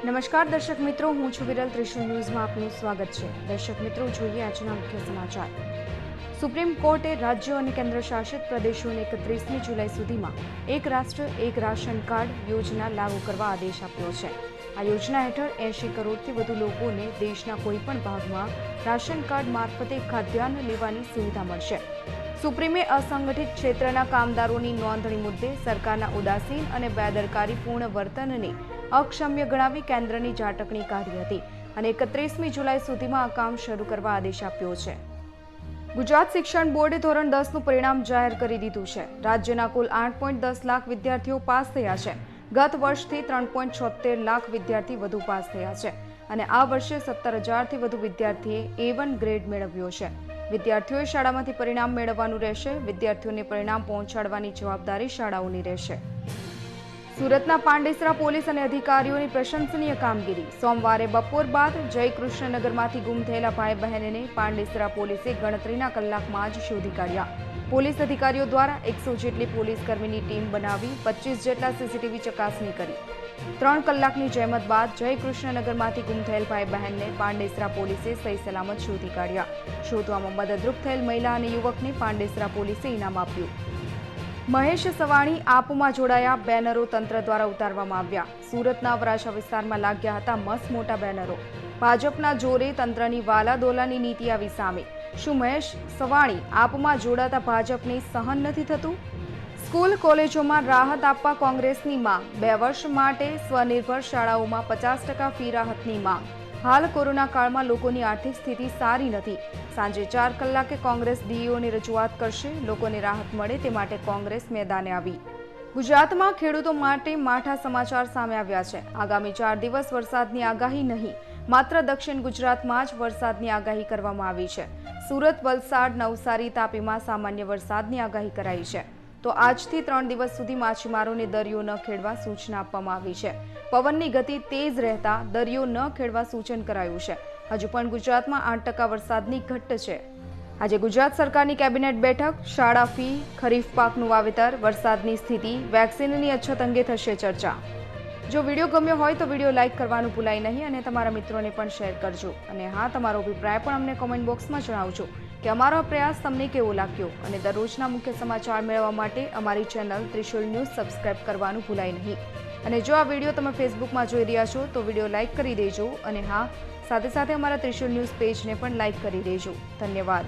નમસ્કાર દર્શક મિત્રો, હું છું વિરલ. ત્રિશુલ ન્યૂઝમાં આપનું સ્વાગત છે. દર્શક મિત્રો, જોઈએ આજના મુખ્ય સમાચાર. સુપ્રીમ કોર્ટે રાજ્યો અને કેન્દ્ર શાસિત પ્રદેશોને 31મી જુલાઈ સુધીમાં એક રાષ્ટ્ર એક રાશન કાર્ડ યોજના લાગુ કરવા આદેશ આપ્યો છે. આ યોજના હેઠળ 80 કરોડથી વધુ લોકોને દેશના કોઈપણ ભાગમાં રાશન કાર્ડ મારફતે ખાદ્યાન્ન લેવાની સુવિધા મળશે. સુપ્રીમે અસંગઠિત ક્ષેત્રના કામદારોની નોંધણી મુદ્દે સરકારના ઉદાસીન અને બેદરકારીપૂર્ણ વર્તનને અક્ષમ્ય ગણાવી કેન્દ્રની ઝાટકણી કાઢી હતી અને 31મી જુલાઈ સુધીમાં આ કામ શરૂ કરવા આદેશ આપ્યો છે. ગુજરાત શિક્ષણ બોર્ડે ધોરણ 10નું પરિણામ જાહેર કરી દીધું છે. રાજ્યના કુલ 8.10 લાખ વિદ્યાર્થીઓ પાસ થયા છે. ગત વર્ષથી 3.76 લાખ વિદ્યાર્થી વધુ પાસ થયા છે અને આ વર્ષે 17,000થી વધુ વિદ્યાર્થીએ A1 ગ્રેડ મેળવ્યો છે. વિદ્યાર્થીઓએ શાળામાંથી પરિણામ મેળવવાનું રહેશે. વિદ્યાર્થીઓને પરિણામ પહોંચાડવાની જવાબદારી શાળાઓની રહેશે. સુરતના પાંડેસરા પોલીસ અને અધિકારીઓની પ્રશંસનીય કામગીરી. સોમવારે બપોર બાદ જયકૃષ્ણનગરમાંથી ગુમ થયેલા ભાઈ બહેનને પાંડેસરા પોલીસે ગણતરીના કલાકમાં જ શોધી કાઢ્યા. પોલીસ અધિકારીઓ દ્વારા 100 જેટલી પોલીસકર્મીની ટીમ બનાવી 25 જેટલા સીસીટીવી ચકાસણી કરી. 3 કલાકની જહેમત બાદ જયકૃષ્ણનગરમાંથી ગુમ થયેલ ભાઈ બહેનને પાંડેસરા પોલીસે સહી સલામત શોધી કાઢ્યા. શોધવામાં મદદરૂપ થયેલ મહિલા અને યુવકને પાંડેસરા પોલીસે ઇનામ આપ્યું. મહેશ સવાણી આપમાં જોડાયા. બેનરો તંત્ર દ્વારા ઉતારવામાં આવ્યા. સુરતના વરાછા વિસ્તારમાં લાગ્યા હતા મસ્ત મોટા બેનરો. ભાજપના જોરે તંત્રની વાલાદોલાની નીતિ આવી સામે. શું મહેશ સવાણી આપમાં જોડાતા ભાજપને સહન નથી થતું? સ્કૂલ કોલેજોમાં રાહત આપવા કોંગ્રેસની માંગ. 2 વર્ષ માટે સ્વનિર્ભર શાળાઓમાં 50% ફી રાહતની માંગ. હાલ કોરોના કાળમાં લોકોની આર્થિક સ્થિતિ સારી નથી. સાંજે 4 કલાકે કોંગ્રેસ ડીઈઓની રજૂઆત કરશે. લોકોને રાહત મળે તે માટે કોંગ્રેસ મેદાને આવી. ગુજરાતમાં ખેડૂતો માટે માઠા સમાચાર સામે આવ્યા છે. આગામી 4 દિવસ વરસાદની આગાહી નહીં, માત્ર દક્ષિણ ગુજરાતમાં જ વરસાદની આગાહી કરવામાં આવી છે. સુરત, વલસાડ, નવસારી, તાપીમાં સામાન્ય વરસાદની આગાહી કરાઈ છે. તો આજથી 3 દિવસ સુધી માછીમારોને દરિયો ન ખેડવા સૂચના આપવામાં આવી છે. પવનની ગતિ તેજ રહેતા દરિયો ન ખેડવા સૂચન કરાયું છે. હજુ પણ ગુજરાતમાં 8% વરસાદની ઘટ છે. આજે ગુજરાત સરકારની કેબિનેટ બેઠક. શાળા ફી, ખરીફ પાકનું વાવેતર, વરસાદની સ્થિતિ, વેક્સિનની અછત અંગે થશે ચર્ચા. જો વિડીયો ગમ્યો હોય તો વિડીયો લાઇક કરવાનું ભૂલાય નહીં અને તમારા મિત્રોને પણ શેર કરજો. અને હા, તમારો અભિપ્રાય પણ અમને કોમેન્ટ બોક્સમાં જણાવજો કે અમારો પ્રયાસ તમને કેવો લાગ્યો. અને દરરોજના મુખ્ય સમાચાર મેળવવા માટે અમારી ચેનલ ત્રિશુલ ન્યૂઝ સબસ્ક્રાઇબ કરવાનું ભૂલાય નહીં. અને જો આ વિડીયો તમે ફેસબુકમાં જોઈ રહ્યા છો તો વિડીયો લાઇક કરી દેજો. અને હા, સાથે સાથે અમારા ત્રિશુલ ન્યૂઝ પેજને પણ લાઇક કરી દેજો. ધન્યવાદ.